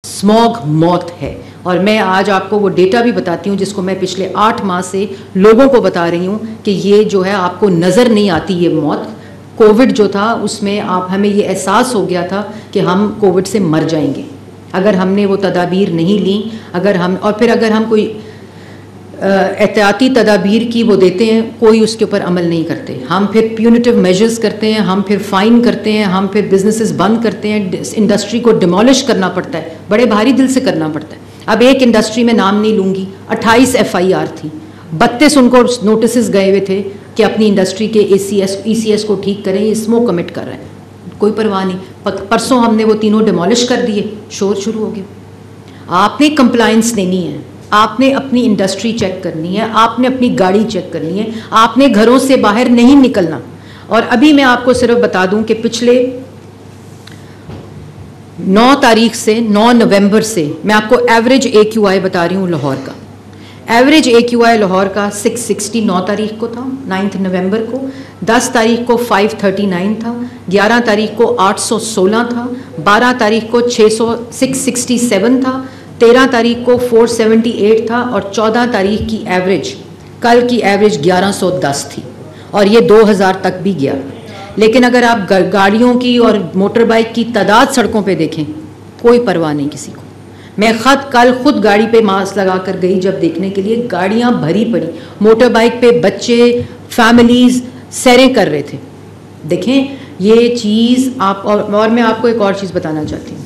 Smog मौत है। और मैं आज आपको वो डेटा भी बताती हूँ जिसको मैं पिछले 8 माह से लोगों को बता रही हूँ कि ये जो है आपको नज़र नहीं आती ये मौत। कोविड जो था उसमें हमें ये एहसास हो गया था कि हम कोविड से मर जाएंगे अगर हमने वो तदाबीर नहीं ली, अगर हम कोई एहतियाती तदाबीर की वो देते हैं, कोई उसके ऊपर अमल नहीं करते। हम फिर प्यूनिटिव मेजर्स करते हैं, हम फिर फाइन करते हैं, हम फिर बिजनेसेस बंद करते हैं, इंडस्ट्री को डिमोलिश करना पड़ता है, बड़े भारी दिल से करना पड़ता है। अब एक इंडस्ट्री में नाम नहीं लूँगी, 28 FIR थी, 32 उनको नोटिस गए हुए थे कि अपनी इंडस्ट्री के ECS को ठीक करें, ये स्मोक कमिट कर रहे हैं, कोई परवाह नहीं। परसों हमने वो तीनों डिमोलिश कर दिए, शोर शुरू हो गया। आपने कंप्लायंस देनी है, आपने अपनी इंडस्ट्री चेक करनी है, आपने अपनी गाड़ी चेक करनी है, आपने घरों से बाहर नहीं निकलना। और अभी मैं आपको सिर्फ बता दूं कि पिछले 9 तारीख से 9 नवंबर से मैं आपको एवरेज AQI बता रही हूँ लाहौर का। एवरेज AQI लाहौर का 660 9 तारीख को था, 9 नवंबर को। 10 तारीख को 539 था, 11 तारीख को 816 था, 12 तारीख को 667 था, 13 तारीख को 478 था और 14 तारीख की एवरेज, कल की एवरेज 1110 थी और ये 2000 तक भी गया। लेकिन अगर आप गाड़ियों की और मोटर बाइक की तादाद सड़कों पे देखें, कोई परवाह नहीं किसी को। मैं कल खुद गाड़ी पे मास्क लगा कर गई, जब देखने के लिए गाड़ियां भरी पड़ी, मोटर बाइक पे बच्चे, फैमिलीज सैरें कर रहे थे। देखें ये चीज़ आप और मैं आपको एक और चीज़ बताना चाहती हूँ।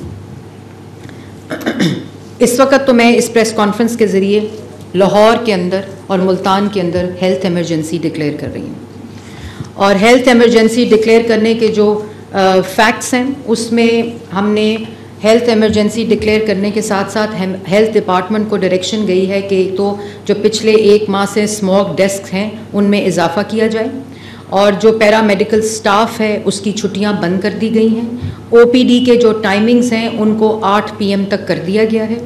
इस वक्त तो मैं इस प्रेस कॉन्फ्रेंस के ज़रिए लाहौर के अंदर और मुल्तान के अंदर हेल्थ इमरजेंसी डिक्लेयर कर रही हूँ। और हेल्थ इमरजेंसी डिक्लेयर करने के जो फैक्ट्स हैं उसमें हमने हेल्थ इमरजेंसी डिक्लेयर करने के साथ साथ हेल्थ डिपार्टमेंट को डायरेक्शन गई है कि तो जो पिछले 1 माह से स्मोक डेस्क हैं उनमें इजाफा किया जाए और जो पैरामेडिकल स्टाफ है उसकी छुट्टियां बंद कर दी गई हैं। OPD के जो टाइमिंग्स हैं उनको 8 PM तक कर दिया गया है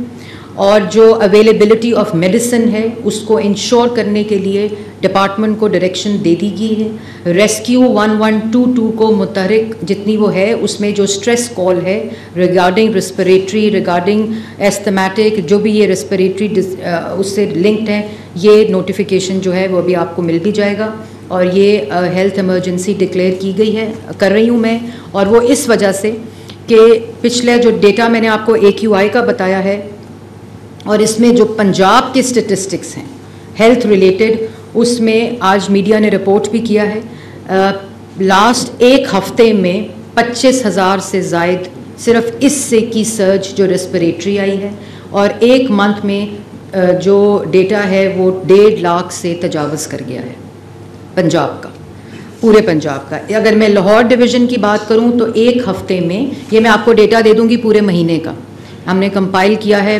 और जो अवेलेबिलिटी ऑफ मेडिसिन है उसको इंश्योर करने के लिए डिपार्टमेंट को डायरेक्शन दे दी गई है। रेस्क्यू 1122 को मुतहरिक जितनी वो है उसमें जो स्ट्रेस कॉल है रिगार्डिंग रिस्पिरेटरी, रिगार्डिंग एस्थमेटिक, जो भी ये रिस्पिरेटरी उससे लिंक्ड है, ये नोटिफिकेशन जो है वो अभी आपको मिल भी जाएगा। और ये हेल्थ इमरजेंसी डिक्लेयर की गई है, कर रही हूँ मैं, और वो इस वजह से कि पिछले जो डेटा मैंने आपको AQI का बताया है और इसमें जो पंजाब के स्टेटिस्टिक्स हैं हेल्थ रिलेटेड, उसमें आज मीडिया ने रिपोर्ट भी किया है, लास्ट 1 हफ्ते में 25,000 से ज़ायद सिर्फ इससे की सर्ज जो रेस्पिरेटरी आई है और 1 मंथ में जो डेटा है वो 1.5 लाख से तजावज़ कर गया है पंजाब का, पूरे पंजाब का। अगर मैं लाहौर डिवीज़न की बात करूं तो 1 हफ्ते में, ये मैं आपको डेटा दे दूंगी पूरे महीने का, हमने कंपाइल किया है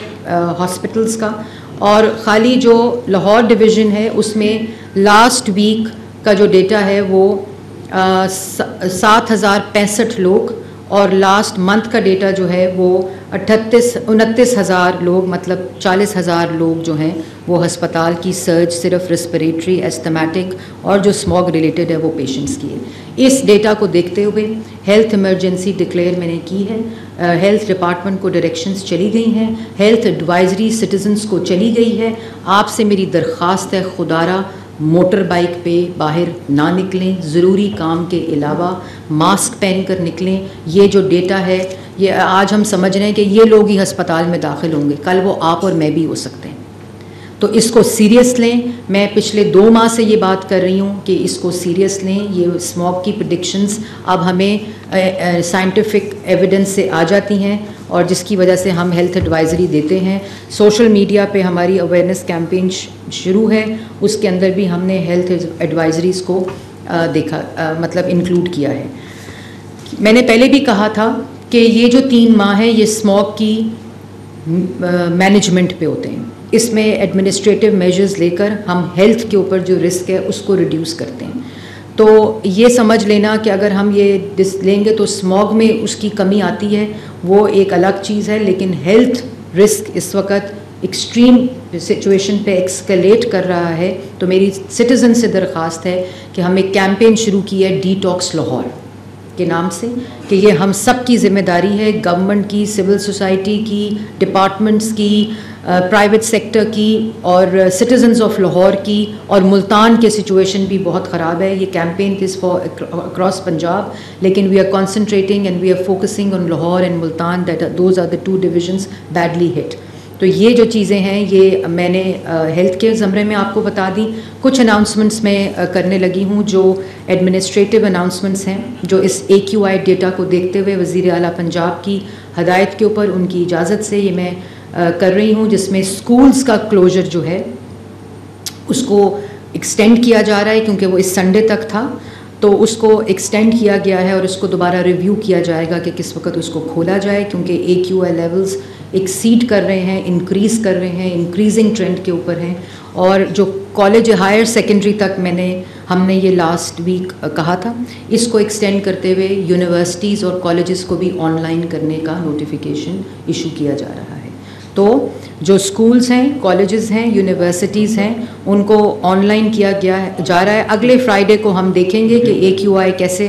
हॉस्पिटल्स का, और ख़ाली जो लाहौर डिवीज़न है उसमें लास्ट वीक का जो डेटा है वो 7,065 लोग और लास्ट मंथ का डेटा जो है वो 29,000 लोग, मतलब 40,000 लोग जो हैं वो हस्पताल की सर्ज सिर्फ रेस्पिरेटरी, एस्थमेटिक और जो स्मॉग रिलेटेड है वो पेशेंट्स की है। इस डेटा को देखते हुए हेल्थ इमरजेंसी डिक्लेयर मैंने की है, हेल्थ डिपार्टमेंट को डायरेक्शंस चली गई हैं, हेल्थ एडवाइजरी सिटीजन्स को चली गई है। आपसे मेरी दरख्वास्त है, खुदारा मोटर बाइक पे बाहर ना निकलें, ज़रूरी काम के अलावा मास्क पहन कर निकलें। ये जो डेटा है ये आज हम समझ रहे हैं कि ये लोग ही अस्पताल में दाखिल होंगे, कल वो आप और मैं भी हो सकते हैं, तो इसको सीरियस लें। मैं पिछले 2 माह से ये बात कर रही हूँ कि इसको सीरियस लें। ये स्मॉग की प्रेडिक्शंस अब हमें साइंटिफिक एविडेंस से आ जाती हैं और जिसकी वजह से हम हेल्थ एडवाइजरी देते हैं। सोशल मीडिया पे हमारी अवेयरनेस कैंपेन शुरू है, उसके अंदर भी हमने हेल्थ एडवाइजरीज़ को मतलब इंक्लूड किया है। मैंने पहले भी कहा था कि ये जो 3 माह है ये स्मॉग की मैनेजमेंट पे होते हैं, इसमें एडमिनिस्ट्रेटिव मेजर्स लेकर हम हेल्थ के ऊपर जो रिस्क है उसको रिड्यूस करते हैं। तो ये समझ लेना कि अगर हम ये लेंगे तो स्मॉग में उसकी कमी आती है, वो एक अलग चीज़ है, लेकिन हेल्थ रिस्क इस वक्त एक्सट्रीम सिचुएशन पे एक्सकलेट कर रहा है। तो मेरी सिटीज़न से दरख्वास्त है कि हम एक कैंपेन शुरू की है, डिटॉक्स लाहौर। के नाम से कि ये हम सब की जिम्मेदारी है, गवर्नमेंट की, सिविल सोसाइटी की, डिपार्टमेंट्स की, प्राइवेट सेक्टर की और सिटीजन्स ऑफ लाहौर की। और मुल्तान के सिचुएशन भी बहुत ख़राब है। ये campaign is for across Punjab, लेकिन we are concentrating and we are focusing on Lahore and Multan, that those are the 2 divisions badly hit. तो ये जो चीज़ें हैं ये मैंने हेल्थ के ज़मरे में आपको बता दी। कुछ अनाउंसमेंट्स मैं करने लगी हूँ जो एडमिनिस्ट्रेटिव अनाउंसमेंट्स हैं, जो इस AQI डेटा को देखते हुए वज़ीर आला पंजाब की हदायत के ऊपर, उनकी इजाज़त से ये मैं कर रही हूँ, जिसमें स्कूल्स का क्लोजर जो है उसको एक्सटेंड किया जा रहा है, क्योंकि वो इस संडे तक था, तो उसको एक्सटेंड किया गया है और उसको दोबारा रिव्यू किया जाएगा कि किस वक्त उसको खोला जाए, क्योंकि AQI लेवल्स एक्सीड कर रहे हैं, इंक्रीज़ कर रहे हैं, इंक्रीजिंग ट्रेंड के ऊपर हैं। और जो कॉलेज हायर सेकेंडरी तक हमने ये लास्ट वीक कहा था, इसको एक्सटेंड करते हुए यूनिवर्सिटीज़ और कॉलेजेस को भी ऑनलाइन करने का नोटिफिकेशन इशू किया जा रहा है। तो जो स्कूल्स हैं, कॉलेजेस हैं, यूनिवर्सिटीज़ हैं, उनको ऑनलाइन किया जा रहा है। अगले फ्राइडे को हम देखेंगे कि AQI कैसे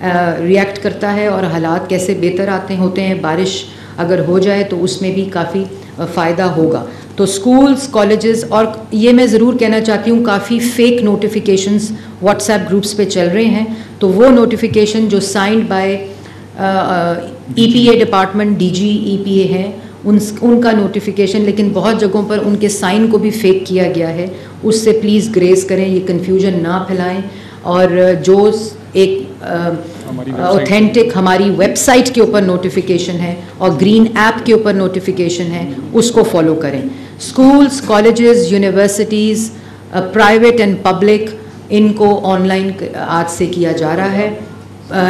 रिएक्ट करता है और हालात कैसे बेहतर होते हैं। बारिश अगर हो जाए तो उसमें भी काफ़ी फ़ायदा होगा। तो स्कूल्स, कॉलेजेस, और ये मैं ज़रूर कहना चाहती हूँ, काफ़ी फ़ेक नोटिफिकेशंस व्हाट्सएप ग्रुप्स पे चल रहे हैं। तो वो नोटिफिकेशन जो signed by EPA department, DG EPA हैं, उनका नोटिफिकेशन, लेकिन बहुत जगहों पर उनके साइन को भी फेक किया गया है। उससे प्लीज़ ग्रेस करें, ये कन्फ्यूजन ना फैलाएं। और जो एक ऑथेंटिक हमारी वेबसाइट के ऊपर नोटिफिकेशन है और ग्रीन ऐप के ऊपर नोटिफिकेशन है, उसको फॉलो करें। Schools, colleges, universities, private and public, इनको ऑनलाइन आज से किया जा रहा है।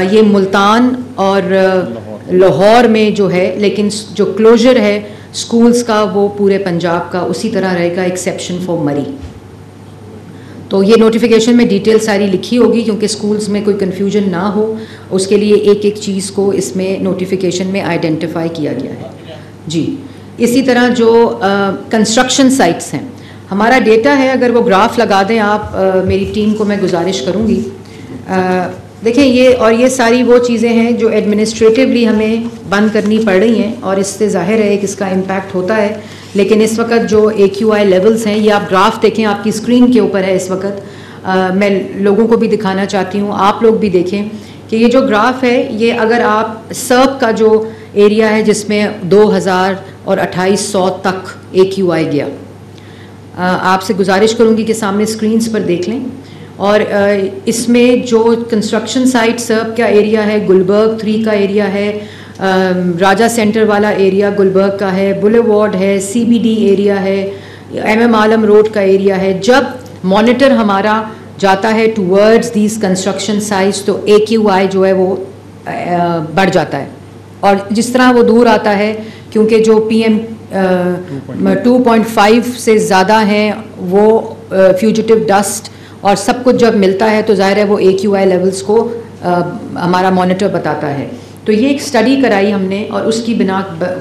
ये मुल्तान और लाहौर में जो है, लेकिन जो क्लोजर है स्कूल्स का वो पूरे पंजाब का उसी तरह रहेगा, एक्सेप्शन फॉर मरी। तो ये नोटिफिकेशन में डिटेल सारी लिखी होगी, क्योंकि स्कूल्स में कोई कन्फ्यूजन ना हो, उसके लिए एक एक चीज़ को इसमें नोटिफिकेशन में आइडेंटिफाई किया गया है जी। इसी तरह जो कंस्ट्रक्शन साइट्स हैं, हमारा डेटा है, अगर वो ग्राफ लगा दें आप, मेरी टीम को मैं गुजारिश करूँगी। देखें ये सारी वो चीज़ें हैं जो एडमिनिस्ट्रेटिवली हमें बंद करनी पड़ रही हैं, और इससे जाहिर है कि इसका इम्पैक्ट होता है। लेकिन इस वक्त जो AQI लेवल्स हैं, ये आप ग्राफ देखें, आपकी स्क्रीन के ऊपर है इस वक्त। मैं लोगों को भी दिखाना चाहती हूँ, आप लोग भी देखें कि ये जो ग्राफ है, ये अगर आप सर्ब का जो एरिया है जिसमें 2000 और 2800 तक AQI गया, आपसे गुजारिश करूँगी कि सामने स्क्रीन्स पर देख लें। और इसमें जो कंस्ट्रक्शन साइट सर्ब का एरिया है, गुलबर्ग 3 का एरिया है, राजा सेंटर वाला एरिया गुलबर्ग का है, बुलेवार्ड है, CBD एरिया है, MM आलम रोड का एरिया है। जब मॉनिटर हमारा जाता है टूवर्ड्स दीज कंस्ट्रक्शन साइट्स, तो AQI जो है वो बढ़ जाता है। और जिस तरह वो दूर आता है, क्योंकि जो PM 2.5 से ज़्यादा हैं, वो फ्यूजिटिव डस्ट और सब कुछ जब मिलता है, तो ज़ाहिर है वो AQI लेवल्स को हमारा मॉनिटर बताता है। तो ये एक स्टडी कराई हमने, और उसकी बिना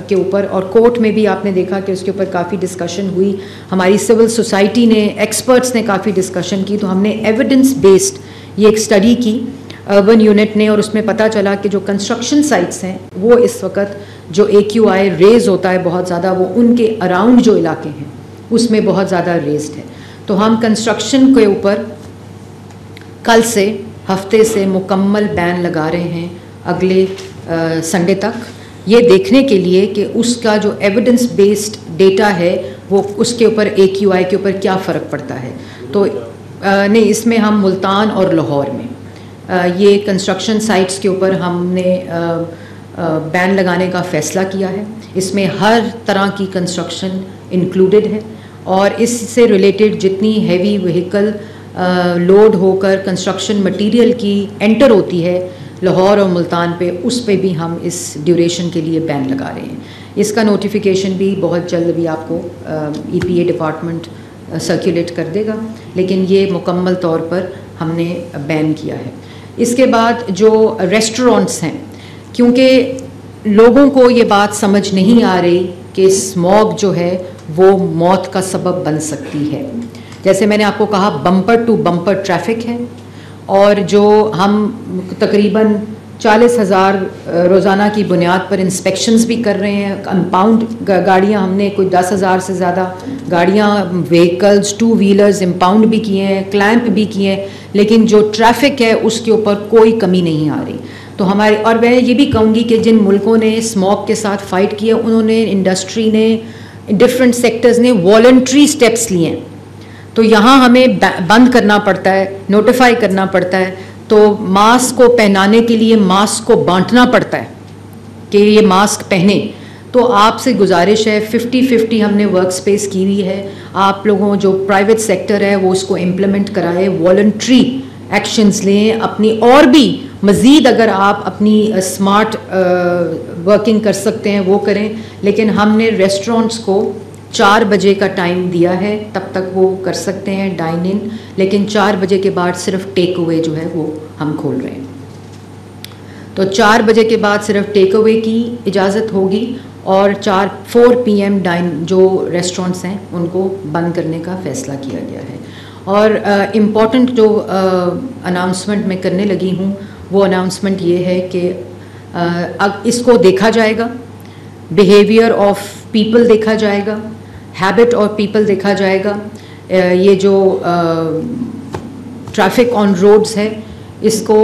के ऊपर, और कोर्ट में भी आपने देखा कि उसके ऊपर काफ़ी डिस्कशन हुई। हमारी सिविल सोसाइटी ने, एक्सपर्ट्स ने काफ़ी डिस्कशन की। तो हमने एविडेंस बेस्ड ये एक स्टडी की अर्बन यूनिट ने, और उसमें पता चला कि जो कंस्ट्रक्शन साइट्स हैं, वो इस वक्त जो AQI रेज होता है बहुत ज़्यादा, वो उनके अराउंड जो इलाके हैं उसमें बहुत ज़्यादा रेज्ड है। तो हम कंस्ट्रक्शन के ऊपर कल से, हफ्ते से मुकम्मल बैन लगा रहे हैं अगले संडे तक, ये देखने के लिए कि उसका जो एविडेंस बेस्ड डेटा है वो उसके ऊपर AQI के ऊपर क्या फ़र्क पड़ता है। तो नहीं, इसमें हम मुल्तान और लाहौर में ये कंस्ट्रक्शन साइट्स के ऊपर हमने बैन लगाने का फ़ैसला किया है। इसमें हर तरह की कंस्ट्रक्शन इंक्लूडेड है, और इससे रिलेटेड जितनी हैवी व्हीकल लोड होकर कंस्ट्रक्शन मटेरियल की एंटर होती है लाहौर और मुल्तान पे, उस पे भी हम इस ड्यूरेशन के लिए बैन लगा रहे हैं। इसका नोटिफिकेशन भी बहुत जल्द भी आपको EPA डिपार्टमेंट सर्कुलेट कर देगा, लेकिन ये मुकम्मल तौर पर हमने बैन किया है। इसके बाद जो रेस्टोरेंट्स हैं, क्योंकि लोगों को ये बात समझ नहीं आ रही कि स्मॉग जो है वो मौत का सबब बन सकती है। जैसे मैंने आपको कहा, बम्पर टू बम्पर ट्रैफिक है, और जो हम तकरीबन 40,000 रोज़ाना की बुनियाद पर इंस्पेक्शंस भी कर रहे हैं। कंपाउंड गाड़ियाँ हमने कोई 10,000 से ज़्यादा गाड़ियाँ, व्हीकल्स, 2 व्हीलर्स इंपाउंड भी किए हैं, क्लैंप भी किए हैं, लेकिन जो ट्रैफिक है उसके ऊपर कोई कमी नहीं आ रही। तो हमारे, और मैं ये भी कहूँगी कि जिन मुल्कों ने स्मॉग के साथ फ़ाइट किया, उन्होंने, इंडस्ट्री ने, डिफरेंट सेक्टर्स ने वॉलंटरी स्टेप्स लिए हैं। तो यहाँ हमें बंद करना पड़ता है, नोटिफाई करना पड़ता है, तो मास्क को पहनाने के लिए मास्क को बांटना पड़ता है कि ये मास्क पहने। तो आपसे गुजारिश है, 50-50 हमने वर्क स्पेस की हुई है, आप लोगों जो प्राइवेट सेक्टर है वो इसको इम्प्लीमेंट कराए, वॉलंटरी एक्शंस लें अपनी, और भी मज़ीद अगर आप अपनी स्मार्ट वर्किंग कर सकते हैं वो करें। लेकिन हमने रेस्टोरेंट्स को 4 बजे का टाइम दिया है, तब तक वो कर सकते हैं डाइन इन, लेकिन 4 बजे के बाद सिर्फ टेक अवे जो है वो हम खोल रहे हैं। तो 4 बजे के बाद सिर्फ टेक अवे की इजाज़त होगी, और 4 PM डाइन जो रेस्टोरेंट्स हैं उनको बंद करने का फ़ैसला किया गया है। और इम्पॉर्टेंट जो अनाउंसमेंट मैं करने लगी हूँ वो अनाउंसमेंट ये है कि अब इसको देखा जाएगा, बिहेवियर ऑफ पीपल देखा जाएगा, हैबिट ऑफ पीपल देखा जाएगा। ये जो ट्रैफिक ऑन रोड्स है इसको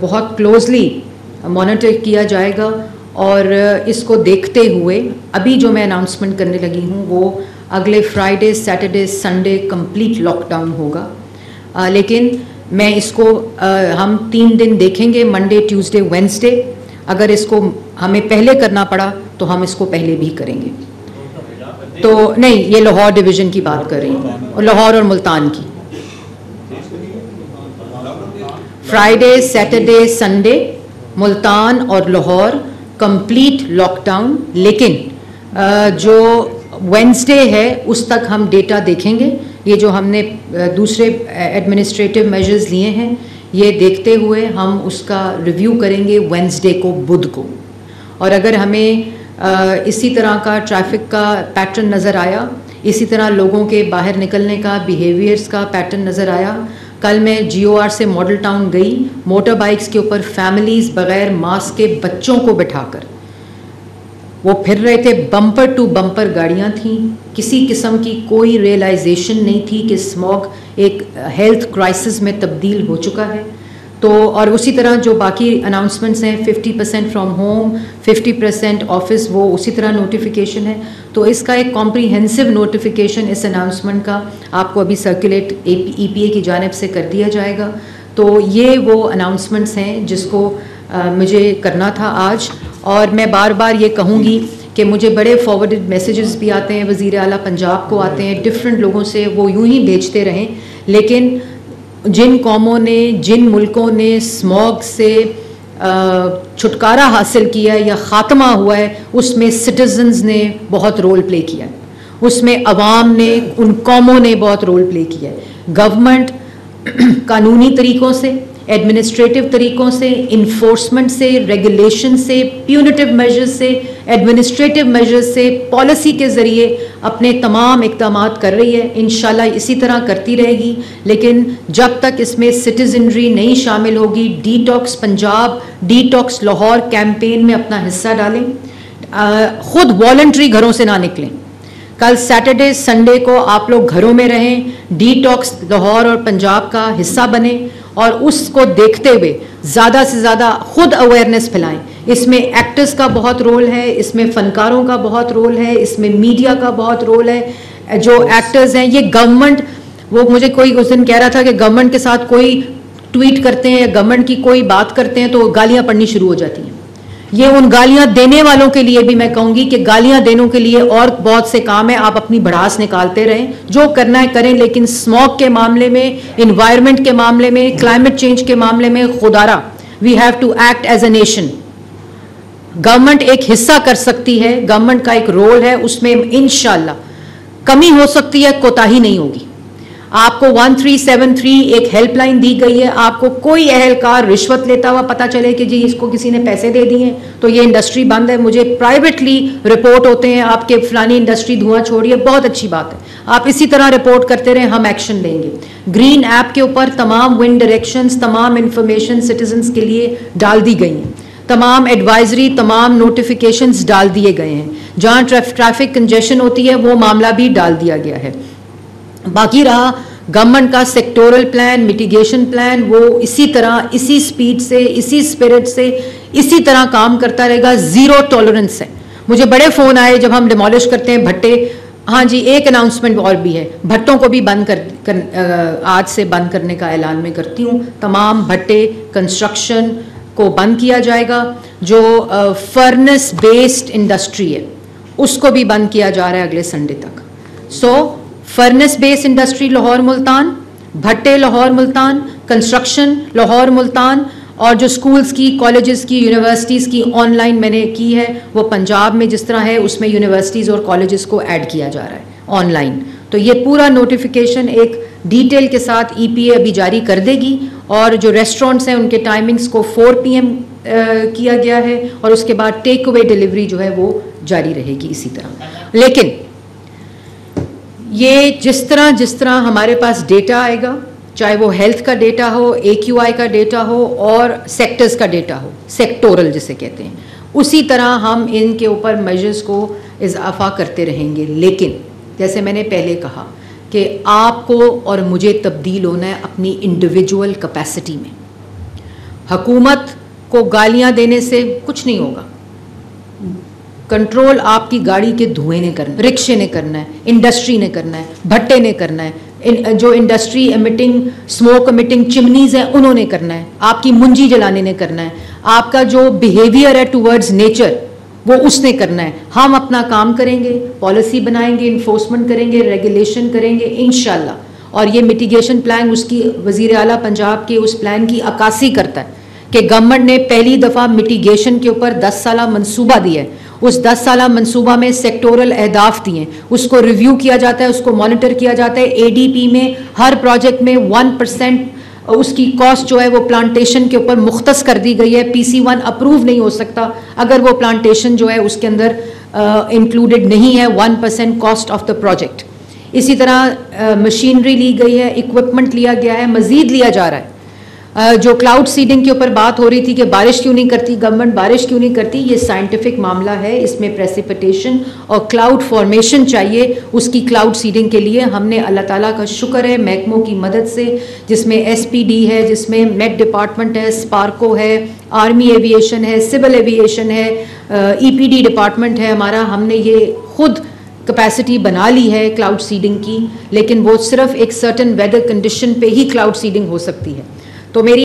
बहुत क्लोजली मॉनिटर किया जाएगा, और इसको देखते हुए अभी जो मैं अनाउंसमेंट करने लगी हूँ वो अगले Friday, Saturday, Sunday complete lockdown होगा। लेकिन मैं इसको हम 3 दिन देखेंगे, मंडे, ट्यूसडे, वेंसडे। अगर इसको हमें पहले करना पड़ा तो हम इसको पहले भी करेंगे। तो नहीं, ये लाहौर डिवीज़न की बात कर रही हूँ, और लाहौर और मुल्तान की। फ्राइडे, सैटरडे, संडे मुल्तान और लाहौर कंप्लीट लॉकडाउन, लेकिन जो वेंसडे है उस तक हम डेटा देखेंगे। ये जो हमने दूसरे एडमिनिस्ट्रेटिव मेजर्स लिए हैं ये देखते हुए हम उसका रिव्यू करेंगे वेंसडे को, बुध को। और अगर हमें इसी तरह का ट्रैफिक का पैटर्न नज़र आया, इसी तरह लोगों के बाहर निकलने का बिहेवियर्स का पैटर्न नज़र आया, कल मैं GOR से मॉडल टाउन गई, मोटर बाइक्स के ऊपर फैमिलीज़ बग़ैर मास्क के बच्चों को बिठाकर वो फिर रहे थे, बम्पर टू बम्पर गाड़ियाँ थीं, किसी किस्म की कोई रियलाइजेशन नहीं थी कि स्मॉग एक हेल्थ क्राइसिस में तब्दील हो चुका है। तो और उसी तरह जो बाकी अनाउंसमेंट्स हैं, 50% फ्रॉम होम, 50% ऑफिस, वो उसी तरह नोटिफिकेशन है। तो इसका एक कॉम्प्रीहेंसिव नोटिफिकेशन इस अनाउंसमेंट का आपको अभी सर्कुलेट EPA की जानिब से कर दिया जाएगा। तो ये वो अनाउंसमेंट्स हैं जिसको मुझे करना था आज। और मैं बार बार ये कहूँगी कि मुझे बड़े फॉरवर्डेड मैसेजेस भी आते हैं, वज़ीर आला पंजाब को आते हैं, डिफरेंट लोगों से, वो यूं ही भेजते रहें। लेकिन जिन कौमों ने, जिन मुल्कों ने स्मॉग से छुटकारा हासिल किया या ख़ात्मा हुआ है, उसमें सिटीजन्स ने बहुत रोल प्ले किया है, उसमें अवाम ने, उन कौमों ने बहुत रोल प्ले किया है। गवर्नमेंट कानूनी तरीक़ों से, एडमिनिस्ट्रेटिव तरीक़ों से, इन्फोर्समेंट से, रेगुलेशन से, प्यूनिटिव मेजर्स से, एडमिनिस्ट्रेटिव मेजर्स से, पॉलिसी के ज़रिए अपने तमाम इक़दामात कर रही है। इंशाल्लाह इसी तरह करती रहेगी। लेकिन जब तक इसमें सिटीजनरी नहीं शामिल होगी, detox Punjab, detox Lahore campaign में अपना हिस्सा डालें, ख़ुद वॉलंटरी घरों से ना निकलें। कल सैटरडे, संडे को आप लोग घरों में रहें, डिटॉक्स लाहौर और पंजाब का हिस्सा बने, और उसको देखते हुए ज़्यादा से ज़्यादा खुद अवेयरनेस फैलाएं। इसमें एक्टर्स का बहुत रोल है, इसमें फ़नकारों का बहुत रोल है, इसमें मीडिया का बहुत रोल है। जो एक्टर्स हैं, ये गवर्नमेंट, वो मुझे कोई उस दिन कह रहा था कि गवर्नमेंट के साथ कोई ट्वीट करते हैं या गवर्नमेंट की कोई बात करते हैं तो गालियाँ पड़नी शुरू हो जाती हैं। ये उन गालियां देने वालों के लिए भी मैं कहूंगी कि गालियां देने के लिए और बहुत से काम है, आप अपनी भड़ास निकालते रहें, जो करना है करें, लेकिन स्मॉग के मामले में, इन्वायरमेंट के मामले में, क्लाइमेट चेंज के मामले में खुदारा we have to act as a nation. Government एक हिस्सा कर सकती है, गवर्नमेंट का एक रोल है, उसमें इंशाल्लाह कमी हो सकती है, कोताही नहीं होगी। आपको 1373 एक हेल्पलाइन दी गई है। आपको कोई अहलकार रिश्वत लेता हुआ पता चले कि जी इसको किसी ने पैसे दे दिए तो ये इंडस्ट्री बंद है, मुझे प्राइवेटली रिपोर्ट होते हैं आपके फलानी इंडस्ट्री धुआं छोड़ी है, बहुत अच्छी बात है, आप इसी तरह रिपोर्ट करते रहें, हम एक्शन लेंगे। ग्रीन ऐप के ऊपर तमाम विंड डायरेक्शंस, तमाम इंफॉर्मेशन सिटीजन्स के लिए डाल दी गई हैं, तमाम एडवाइजरी, तमाम नोटिफिकेशंस डाल दिए गए हैं। जहाँ ट्रैफिक कंजेशन होती है वो मामला भी डाल दिया गया है। बाकी रहा गवर्नमेंट का सेक्टोरल प्लान, मिटिगेशन प्लान, वो इसी तरह, इसी स्पीड से, इसी स्पिरिट से, इसी तरह काम करता रहेगा। जीरो टॉलरेंस है। मुझे बड़े फ़ोन आए जब हम डिमोलिश करते हैं भट्टे। हाँ जी, एक अनाउंसमेंट और भी है, भट्टों को भी बंद आज से बंद करने का ऐलान मैं करती हूँ। तमाम भट्टे कंस्ट्रक्शन को बंद किया जाएगा। जो फर्नेस बेस्ड इंडस्ट्री है उसको भी बंद किया जा रहा है अगले संडे तक। Furnace based industry Lahore Multan, भट्टे लाहौर मुल्तान, कंस्ट्रक्शन लाहौर मुल्तान, और जो स्कूल्स की, कॉलेजेस की, यूनिवर्सिटीज़ की ऑनलाइन मैंने की है, वो पंजाब में जिस तरह है उसमें यूनिवर्सिटीज़ और कॉलेजेस को ऐड किया जा रहा है ऑनलाइन। तो ये पूरा नोटिफिकेशन एक डिटेल के साथ EPA अभी जारी कर देगी। और जो रेस्टोरेंट्स हैं उनके टाइमिंग्स को 4 PM किया गया है, और उसके बाद टेक अवे डिलीवरी जो है वो जारी रहेगी इसी तरह। लेकिन ये जिस तरह हमारे पास डेटा आएगा, चाहे वो हेल्थ का डेटा हो, AQI का डेटा हो, और सेक्टर्स का डेटा हो, सेक्टोरल जिसे कहते हैं, उसी तरह हम इनके ऊपर मेजर्स को इजाफा करते रहेंगे। लेकिन जैसे मैंने पहले कहा कि आपको और मुझे तब्दील होना है अपनी इंडिविजुअल कैपेसिटी में। हुकूमत को गालियां देने से कुछ नहीं होगा। कंट्रोल आपकी गाड़ी के धुएं ने करना है, रिक्शे ने करना है, इंडस्ट्री ने करना है, भट्टे ने करना है, जो industry emitting, smoke emitting chimneys हैं उन्होंने करना है, आपकी मुंजी जलाने ने करना है, आपका जो बिहेवियर है टुवर्ड्स नेचर वो उसने करना है। हम अपना काम करेंगे, पॉलिसी बनाएंगे, इन्फोर्समेंट करेंगे, रेगुलेशन करेंगे इंशाल्लाह। और ये मिटिगेशन प्लान उसकी वज़ीर आला पंजाब के उस प्लान की अक्कासी करता है कि गवर्नमेंट ने पहली दफ़ा मिटिगेशन के ऊपर 10 साला मनसूबा दिया है। उस 10 साला मनसूबा में सेक्टोरल अहदाफ दिए हैं, उसको रिव्यू किया जाता है, उसको मॉनिटर किया जाता है। ADP में हर प्रोजेक्ट में 1% उसकी कॉस्ट जो है वो प्लांटेशन के ऊपर मुख्तस कर दी गई है। PC1 अप्रूव नहीं हो सकता अगर वो प्लांटेशन जो है उसके अंदर इंक्लूडेड नहीं है 1% कॉस्ट ऑफ द प्रोजेक्ट। इसी तरह मशीनरी ली गई है, इक्विपमेंट लिया गया है, मजीद लिया जा रहा है। जो क्लाउड सीडिंग के ऊपर बात हो रही थी कि बारिश क्यों नहीं करती गवर्नमेंट, बारिश क्यों नहीं करती, ये साइंटिफिक मामला है। इसमें प्रेसिपिटेशन और क्लाउड फॉर्मेशन चाहिए। उसकी क्लाउड सीडिंग के लिए हमने अल्लाह ताला का शुक्र है महकमों की मदद से, जिसमें SPD है, जिसमें मेट डिपार्टमेंट है, स्पार्को है, आर्मी एविएशन है, सिविल एविएशन है, EPD डिपार्टमेंट है हमारा। हमने ये खुद कैपेसिटी बना ली है क्लाउड सीडिंग की, लेकिन वो सिर्फ एक सर्टन वेदर कंडीशन पे ही क्लाउड सीडिंग हो सकती है। तो मेरी